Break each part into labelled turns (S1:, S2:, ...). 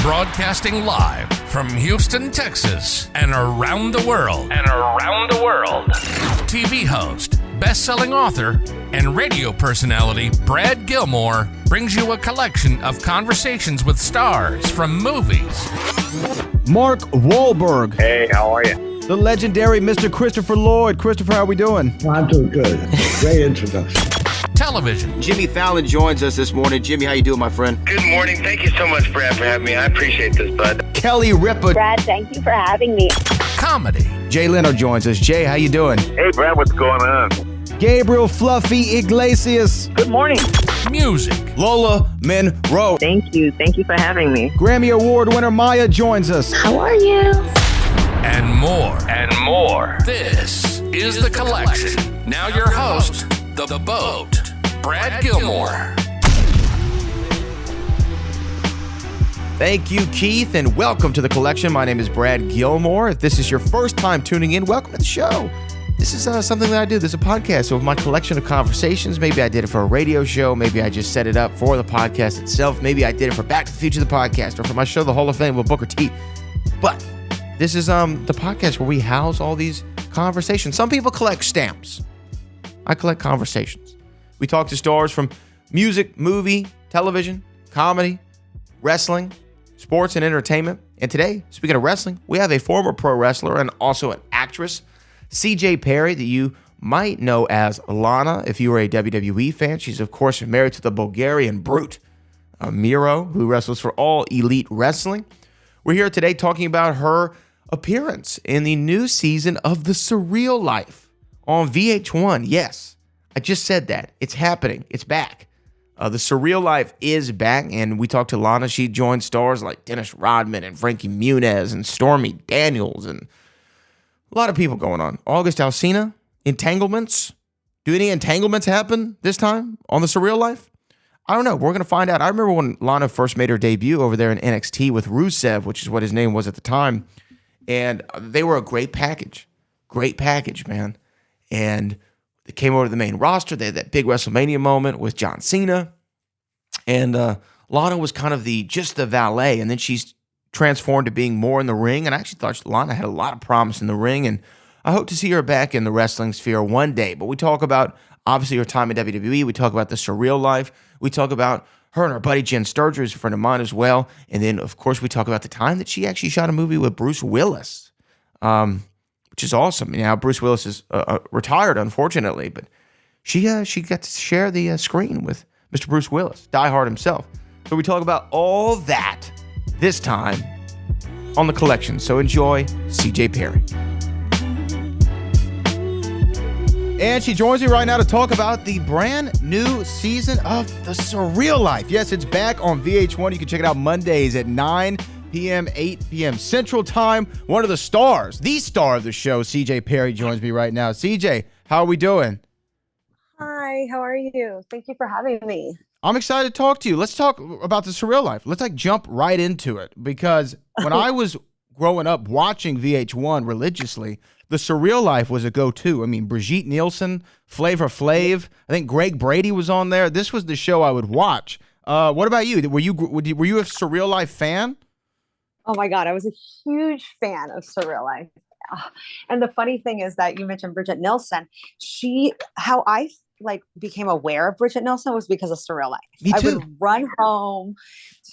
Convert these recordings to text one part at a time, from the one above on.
S1: Broadcasting live from Houston, Texas, and around the world. TV host, best-selling author, and radio personality Brad Gilmore brings you a collection of conversations with stars from movies.
S2: Mark Wahlberg.
S3: Hey, how are you?
S2: The legendary Mr. Christopher Lloyd. Christopher, how we doing?
S4: I'm doing good. Great introduction.
S1: Television.
S5: Jimmy Fallon joins us this morning. Jimmy, how you doing, my friend?
S3: Good morning. Thank you so much, Brad, for having me. I appreciate this, bud.
S5: Kelly Ripa.
S6: Brad, thank you for having me.
S1: Comedy.
S2: Jay Leno joins us. Jay, how you doing?
S3: Hey, Brad, what's going on?
S2: Gabriel Fluffy Iglesias.
S6: Good morning.
S1: Music.
S2: Lola Monroe.
S6: Thank you. Thank you for having me.
S2: Grammy Award winner Maya joins us.
S6: How are you?
S1: And more. This is The Collection. Now your host, The Boat, Brad Gilmore.
S5: Thank you, Keith, and welcome to The Collection. My name is Brad Gilmore. If this is your first time tuning in, welcome to the show. This is something that I do. This is a podcast of my collection of conversations. Maybe I did it for a radio show. Maybe I just set it up for the podcast itself. Maybe I did it for Back to the Future, the podcast, or for my show, The Hall of Fame with Booker T. But this is the podcast where we house all these conversations. Some people collect stamps. I collect conversations. We talk to stars from music, movie, television, comedy, wrestling, sports, and entertainment. And today, speaking of wrestling, we have a former pro wrestler and also an actress, CJ Perry, that you might know as Lana if you were a WWE fan. She's, of course, married to the Bulgarian brute, Miro, who wrestles for All Elite Wrestling. We're here today talking about her appearance in the new season of The Surreal Life on VH1. Yes, I just said that. It's happening. It's back. The Surreal Life is back, and we talked to Lana. She joined stars like Dennis Rodman and Frankie Muniz and Stormy Daniels and a lot of people going on. August Alsina, entanglements. Do any entanglements happen this time on The Surreal Life? I don't know. We're going to find out. I remember when Lana first made her debut over there in NXT with Rusev, which is what his name was at the time. And they were a great package. Great package, man. And they came over to the main roster. They had that big WrestleMania moment with John Cena. And Lana was kind of just the valet. And then she's transformed to being more in the ring. And I actually thought Lana had a lot of promise in the ring. And I hope to see her back in the wrestling sphere one day. But we talk about, obviously, her time in WWE. We talk about The Surreal Life. We talk about her and her buddy Jen Sturger, who's a friend of mine as well. And then, of course, we talk about the time that she actually shot a movie with Bruce Willis, which is awesome. Now, Bruce Willis is retired, unfortunately, but she got to share the screen with Mr. Bruce Willis, Die Hard himself. So we talk about all that this time on The Collection. So enjoy CJ Perry.
S2: And she joins me right now to talk about the brand new season of The Surreal Life. Yes, it's back on VH1. You can check it out Mondays at 9 p.m., 8 p.m. Central Time. One of the stars, the star of the show, CJ Perry, joins me right now. CJ, how are we doing?
S7: Hi, how are you? Thank you for having me.
S2: I'm excited to talk to you. Let's talk about The Surreal Life. Let's jump right into it, because when I was growing up watching VH1 religiously, The Surreal Life was a go-to. I mean, Brigitte Nielsen, Flavor Flav. I think Greg Brady was on there. This was the show I would watch. What about you? Were you a Surreal Life fan?
S7: Oh my God, I was a huge fan of Surreal Life. And the funny thing is that you mentioned Brigitte Nielsen. How I became aware of Brigitte Nielsen was because of Surreal Life.
S2: Me too.
S7: I would run home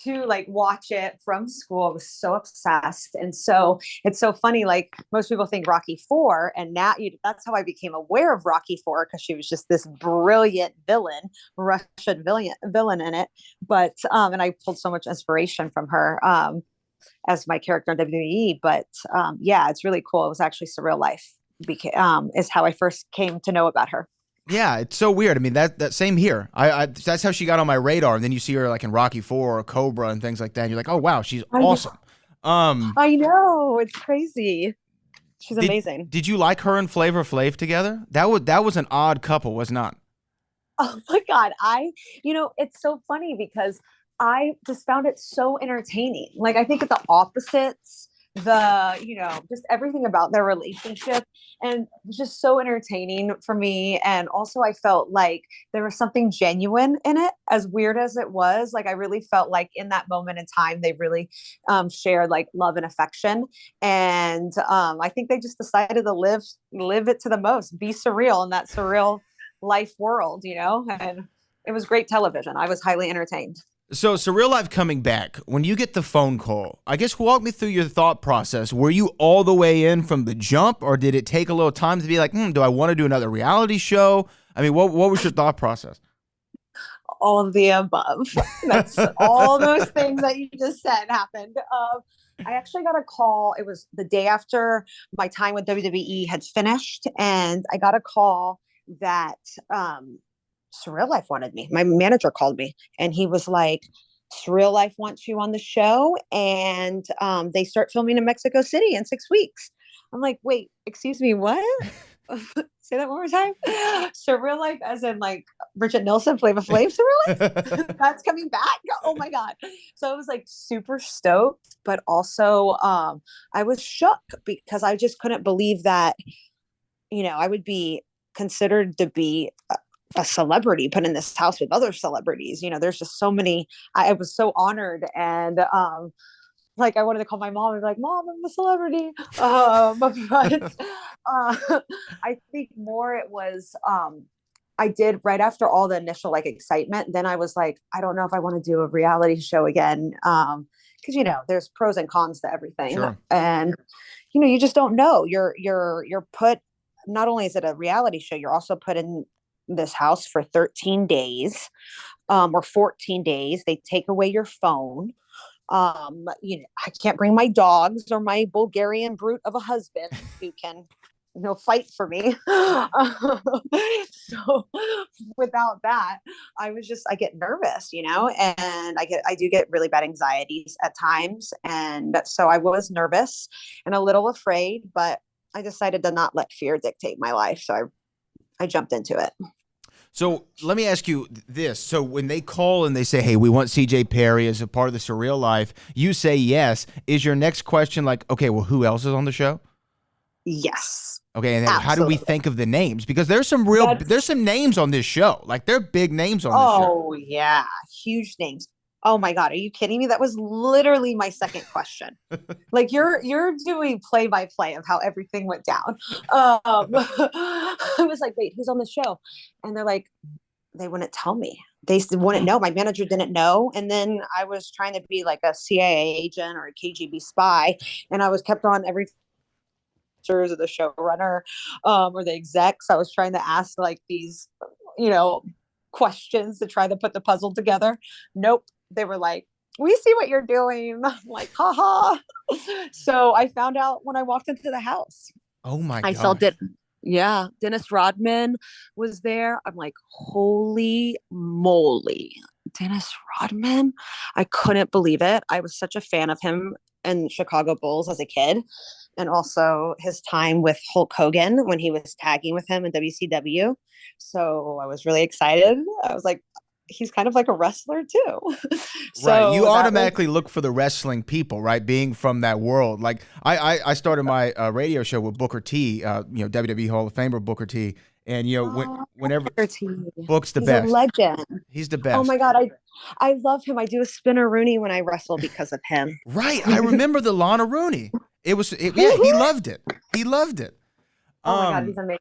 S7: to watch it from school. I was so obsessed. And so it's so funny, most people think Rocky IV, and now that's how I became aware of Rocky IV, because she was just this brilliant Russian villain in it. But and I pulled so much inspiration from her as my character in WWE. But yeah, it's really cool. It was actually Surreal Life is how I first came to know about her.
S2: Yeah, it's so weird. I mean, that same here. I that's how she got on my radar. And then you see her in Rocky IV or Cobra and things like that. And you're like, oh wow, she's awesome.
S7: I know, it's crazy. She's amazing.
S2: Did you like her and Flavor Flav together? That was an odd couple, was not?
S7: Oh my God, it's so funny because I just found it so entertaining. I think the opposites just everything about their relationship. And it was just so entertaining for me. And also I felt like there was something genuine in it, as weird as it was. Like I really felt like in that moment in time, they really shared like love and affection. And I think they just decided to live it to the most, be surreal in that surreal life world, and it was great television. I was highly entertained.
S2: So, Surreal Life coming back, when you get the phone call, I guess walk me through your thought process. Were you all the way in from the jump, or did it take a little time to be like, do I want to do another reality show? I mean, what was your thought process?
S7: All of the above. That's all those things that you just said happened. I actually got a call. It was the day after my time with WWE had finished, and I got a call that Surreal Life wanted me. My manager called me and he was like, Surreal Life wants you on the show, and they start filming in Mexico City in 6 weeks. I'm like, wait, excuse me, what? Say that one more time. Surreal Life, as in like Bridget Nielsen, Flava Flav, Surreal Life? That's coming back? Oh my God. So I was like super stoked, but also I was shook because I just couldn't believe that, I would be considered to be a celebrity put in this house with other celebrities. There's just so many. I was so honored, and like I wanted to call my mom and be like, Mom, I'm a celebrity. But I think more it was I did right after all the initial like excitement. Then I was like, I don't know if I want to do a reality show again, because there's pros and cons to everything,
S2: Sure.
S7: and you just don't know. You're put. Not only is it a reality show, you're also put in this house for 13 days or 14 days. They take away your phone. I can't bring my dogs or my Bulgarian brute of a husband who can fight for me. So without that, I get nervous, and I do get really bad anxieties at times. And so I was nervous and a little afraid, but I decided to not let fear dictate my life. So I jumped into it.
S2: So let me ask you this. So when they call and they say, hey, we want CJ Perry as a part of the Surreal Life, you say yes. Is your next question like, okay, well, who else is on the show?
S7: Yes.
S2: Okay, and then how do we think of the names? Because there's some names on this show. Like they're big names on this show.
S7: Oh yeah, huge names. Oh my God, are you kidding me? That was literally my second question. Like you're doing play by play of how everything went down. I was like, wait, who's on the show? And they're like, they wouldn't tell me. They wouldn't know. My manager didn't know. And then I was trying to be like a CIA agent or a KGB spy, and I was kept on every of the showrunner or the execs. I was trying to ask like these, questions to try to put the puzzle together. Nope. They were like, we see what you're doing. I'm like, haha. So I found out when I walked into the house.
S2: Oh my God.
S7: I saw Dennis Rodman was there. I'm like, holy moly. Dennis Rodman? I couldn't believe it. I was such a fan of him in Chicago Bulls as a kid. And also his time with Hulk Hogan when he was tagging with him in WCW. So I was really excited. I was like, he's kind of like a wrestler too. So
S2: right. You automatically look for the wrestling people, right? Being from that world. Like I started my radio show with Booker T, WWE Hall of Famer Booker T. And, whenever Book's the best.
S7: He's a legend.
S2: He's the best.
S7: Oh my God. I love him. I do a spinner Rooney when I wrestle because of him.
S2: Right. I remember the Lana Rooney. He loved it. He loved it.
S7: Oh my God, he's amazing.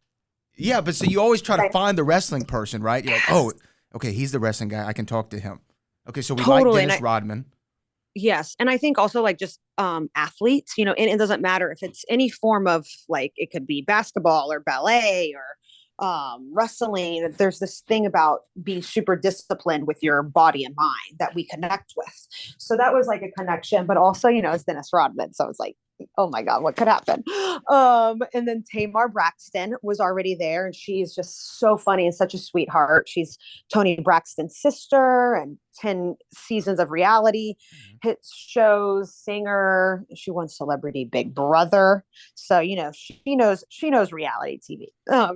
S2: Yeah, but so you always try to find the wrestling person, right? You're like, oh, okay, he's the wrestling guy. I can talk to him. Okay, so we like Dennis Rodman.
S7: Yes. And I think also like just athletes, and it doesn't matter if it's any form of like, it could be basketball or ballet or wrestling. There's this thing about being super disciplined with your body and mind that we connect with. So that was like a connection, but also, it's Dennis Rodman. So it's like, oh my God, what could happen? And then Tamar Braxton was already there, and she's just so funny and such a sweetheart. She's Tony Braxton's sister and 10 seasons of reality, hit shows, singer. She won Celebrity Big Brother. So, she knows reality TV.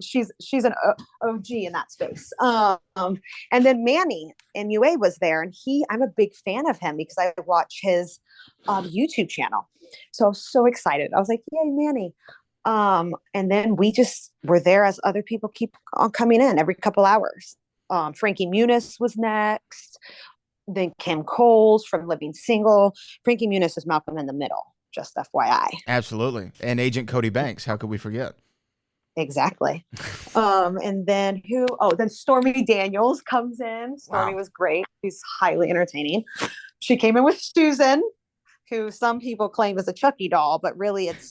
S7: She's an OG in that space. And then Manny MUA was there, and I'm a big fan of him because I watch his YouTube channel. So I was so excited. I was like, yay, Manny. And then we just were there as other people keep on coming in every couple hours. Frankie Muniz was next. Then Kim Coles from Living Single. Frankie Muniz is Malcolm in the Middle, just FYI.
S2: Absolutely. And Agent Cody Banks. How could we forget?
S7: Exactly. And then then Stormy Daniels comes in. Stormy was great. She's highly entertaining. She came in with Susan, who some people claim is a Chucky doll, but really it's,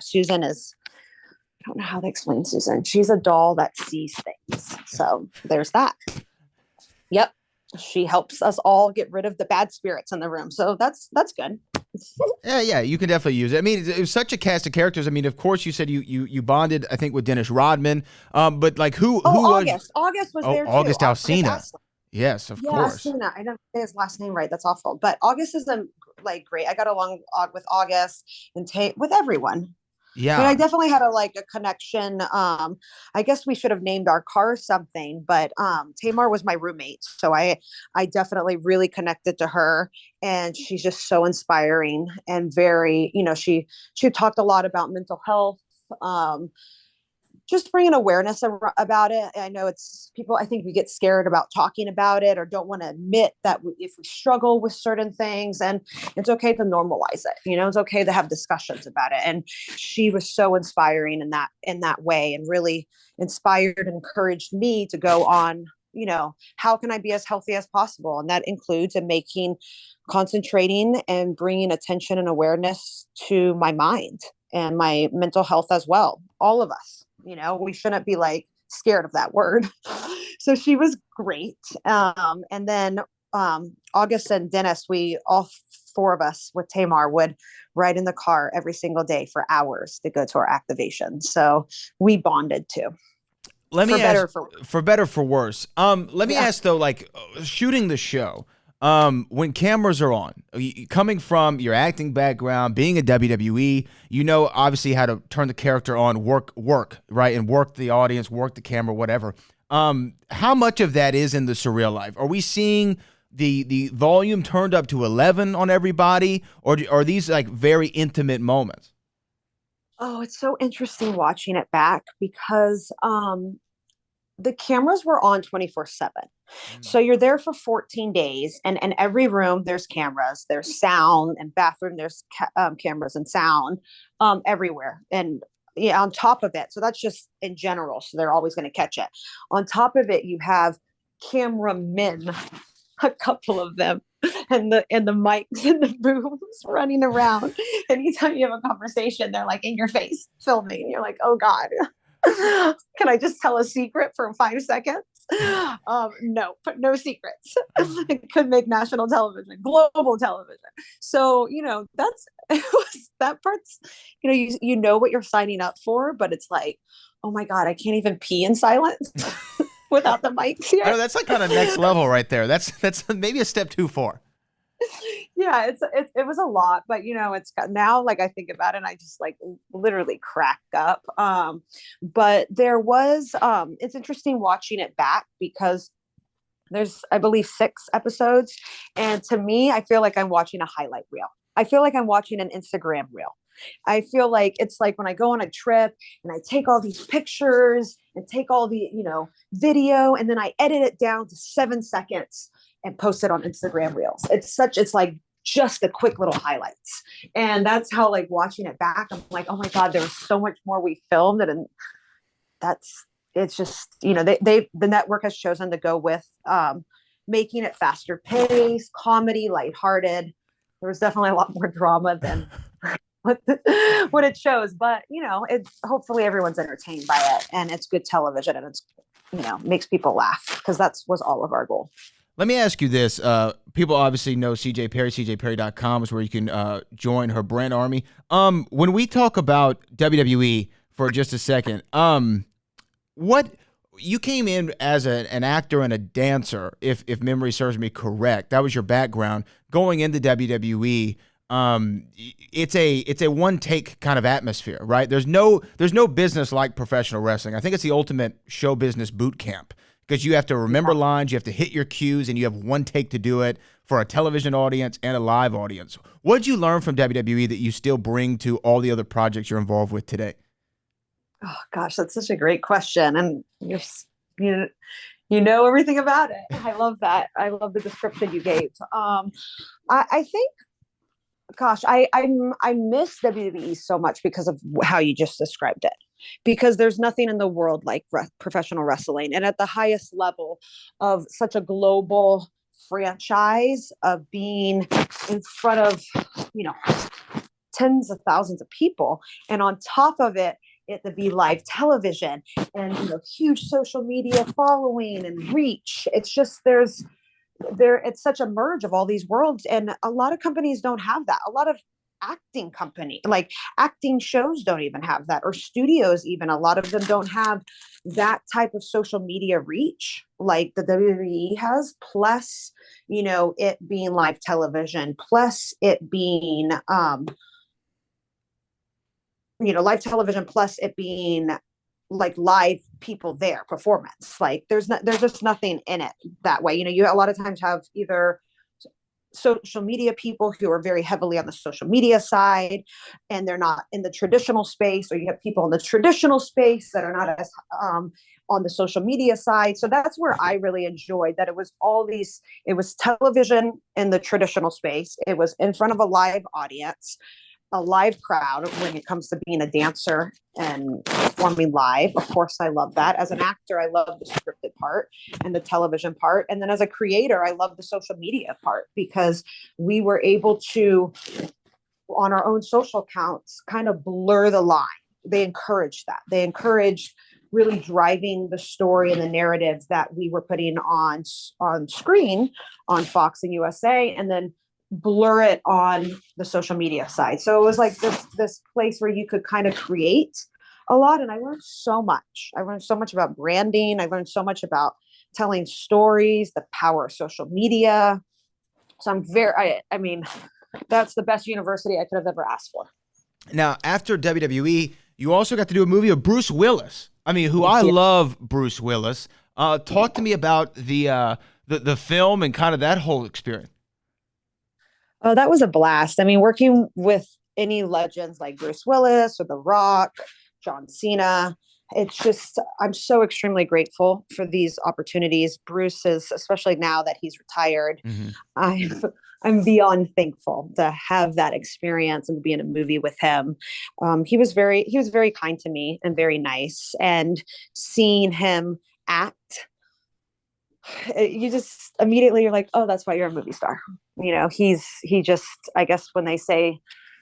S7: Susan is, I don't know how to explain Susan. She's a doll that sees things. So there's that. Yep. She helps us all get rid of the bad spirits in the room. So that's good.
S2: Yeah, you can definitely use it. I mean, it was such a cast of characters. I mean, of course, you said you bonded, I think, with Dennis Rodman. But like, who
S7: August. August was there too.
S2: August Alsina. Yes, of course.
S7: Alsina. I don't say his last name right. That's awful. But August is great. I got along with August and with everyone.
S2: Yeah.
S7: But I definitely had a connection. I guess we should have named our car something, but Tamar was my roommate. So I definitely really connected to her, and she's just so inspiring and very, she talked a lot about mental health, just bringing awareness about it. I know I think we get scared about talking about it or don't want to admit that if we struggle with certain things, and it's okay to normalize it. It's okay to have discussions about it. And she was so inspiring in that way, and really inspired and encouraged me to go on, how can I be as healthy as possible? And that includes concentrating and bringing attention and awareness to my mind and my mental health as well. All of us. We shouldn't be scared of that word. So she was great. And then August and Dennis, we all four of us with Tamar would ride in the car every single day for hours to go to our activation. So we bonded too.
S2: Let me ask, for better, for worse. Let me ask though, shooting the show, when cameras are on, coming from your acting background, being a WWE, obviously how to turn the character on, work, right? And work the audience, work the camera, whatever. How much of that is in the Surreal Life? Are we seeing the volume turned up to 11 on everybody, or are these very intimate moments?
S7: Oh, it's so interesting watching it back because, the cameras were on 24/7. So you're there for 14 days, and in every room there's cameras, there's sound, and bathroom there's cameras and sound everywhere. And on top of it, so that's just in general. So they're always going to catch it. On top of it, you have cameramen, a couple of them, and the mics and the booms running around. Anytime you have a conversation, they're in your face filming. And you're like, oh God. Can I just tell a secret for 5 seconds? No secrets. It could make national television, global television. So, that part's, you know what you're signing up for, but it's oh my God, I can't even pee in silence without the mics here.
S2: I know, that's kind of next level right there. That's maybe a step too far.
S7: Yeah, it was a lot, but it's got, now I think about it and I just literally crack up. But there was it's interesting watching it back because there's, I believe, 6 episodes, and to me I feel like I'm watching a highlight reel. I feel like I'm watching an Instagram reel. I feel like it's when I go on a trip and I take all these pictures and take all the video, and then I edit it down to 7 seconds and post it on Instagram Reels. It's just the quick little highlights. And that's how watching it back, I'm oh my God, there was so much more we filmed. And it's just, the network has chosen to go with making it faster paced, comedy, lighthearted. There was definitely a lot more drama than what it shows, but it's hopefully everyone's entertained by it, and it's good television, and it's, makes people laugh, because was all of our goal.
S2: Let me ask you this. People obviously know CJ Perry. CJPerry.com is where you can join her brand army. When we talk about WWE for just a second, what you came in as an actor and a dancer, if memory serves me correct. That was your background going into WWE. It's a one take kind of atmosphere, right? There's no business like professional wrestling. I think it's the ultimate show business boot camp because you have to remember lines, you have to hit your cues, and you have one take to do it for a television audience and a live audience. What did you learn from WWE that you still bring to all the other projects you're involved with today?
S7: Oh gosh, that's such a great question, and you know everything about it. I love that. I love the description you gave. I think, gosh, I miss WWE so much because of how you just described it. Because there's nothing in the world like professional wrestling, and at the highest level of such a global franchise, of being in front of tens of thousands of people, and on top of it to be live television and huge social media following and reach. It's just it's such a merge of all these worlds, and a lot of companies don't have that. A lot of acting shows don't even have that, or studios, even a lot of them don't have that type of social media reach like the WWE has, plus it being live television, plus it being live television, plus it being like live people there, performance. Like there's just nothing in it that way. You a lot of times have either social media people who are very heavily on the social media side and they're not in the traditional space, or you have people in the traditional space that are not as on the social media side. So that's where I really enjoyed that. It was television in the traditional space. It was in front of a live audience, a live crowd when it comes to being a dancer and performing live. Of course, I love that. As an actor, I love the scripted part and the television part. And then as a creator, I love the social media part, because we were able to, on our own social accounts, kind of blur the line. They encouraged that. They encouraged really driving the story and the narrative that we were putting on screen on Fox and USA, and then blur it on the social media side. So it was like this place where you could kind of create a lot. And I learned so much. I learned so much about branding. I learned so much about telling stories, the power of social media. So I mean, that's the best university I could have ever asked for.
S2: Now, after WWE, you also got to do a movie of Bruce Willis. I mean, I love Bruce Willis. Talk to me about the film and kind of that whole experience.
S7: Oh, that was a blast. I mean, working with any legends like Bruce Willis or The Rock, John Cena, it's just, I'm so extremely grateful for these opportunities. Bruce is, especially now that he's retired, I'm beyond thankful to have that experience and to be in a movie with him. He was very kind to me and very nice, and seeing him act, you just immediately you're like, oh, that's why you're a movie star. He just, I guess when they say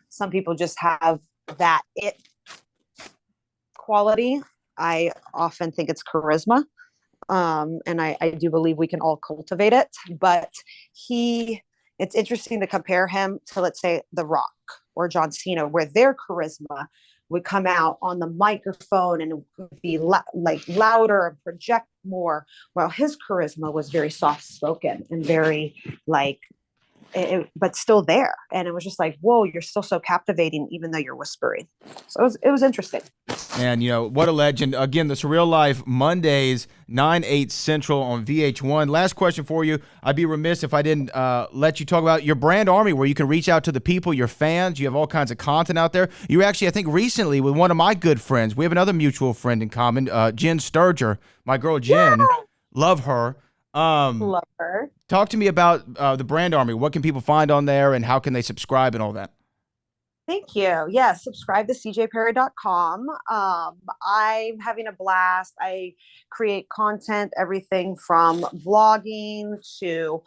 S7: some people just have that it quality, I often think it's charisma. And I do believe we can all cultivate it, but it's interesting to compare him to, let's say, The Rock or John Cena, where their charisma would come out on the microphone and be louder and project more, while his charisma was very soft spoken and very but still there. And it was just like, whoa, you're still so captivating, even though you're whispering. So it was interesting.
S2: And what a legend. Again, the Surreal Life, Mondays, 9/8 Central on VH1. Last question for you. I'd be remiss if I didn't let you talk about your brand army, where you can reach out to the people, your fans. You have all kinds of content out there. You were actually, I think, recently with one of my good friends. We have another mutual friend in common, Jen Sturger, my girl Jen. Yeah. Love her.
S7: Love her.
S2: Talk to me about the brand army. What can people find on there, and how can they subscribe and all that?
S7: Thank you. Yeah, subscribe to cjperry.com. I'm having a blast. I create content, everything from vlogging to,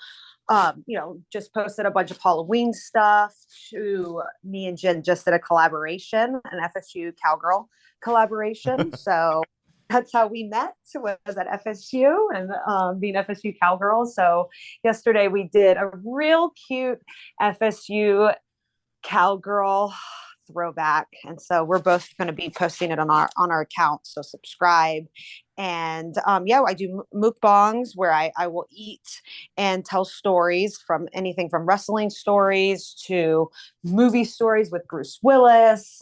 S7: just posted a bunch of Halloween stuff, to me and Jen just did a collaboration, an FSU Cowgirl collaboration. So that's how we met, was at FSU and being FSU Cowgirls. So yesterday we did a real cute FSU Cowgirl throwback. And so we're both going to be posting it on our account. So subscribe. And I do mukbangs where I will eat and tell stories, from anything from wrestling stories to movie stories with Bruce Willis.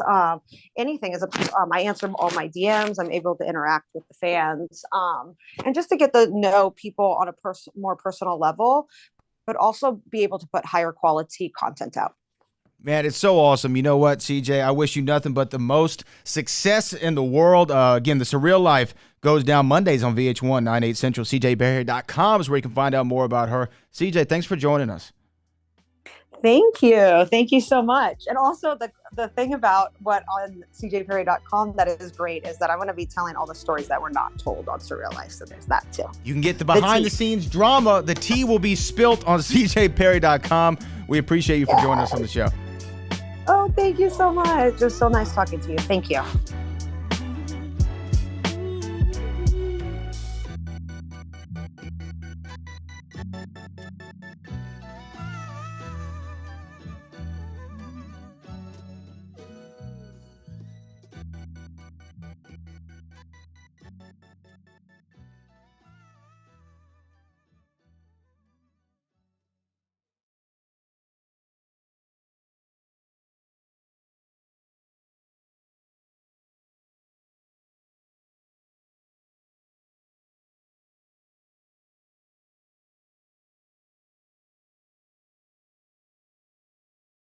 S7: Anything I answer all my DMs. I'm able to interact with the fans, and just to get to know people on a more personal level, but also be able to put higher quality content out.
S2: Man, it's so awesome. You know what, CJ? I wish you nothing but the most success in the world. Again, the Surreal Life goes down Mondays on VH1, 9/8 Central. CJBerry.com is where you can find out more about her. CJ, thanks for joining us.
S7: Thank you. Thank you so much. And also the thing about what on CJBerry.com that is great is that I'm going to be telling all the stories that were not told on Surreal Life. So there's that too.
S2: You can get the behind the scenes drama. The tea will be spilt on CJBerry.com. We appreciate you for joining us on the show.
S7: Oh, thank you so much. It was so nice talking to you. Thank you.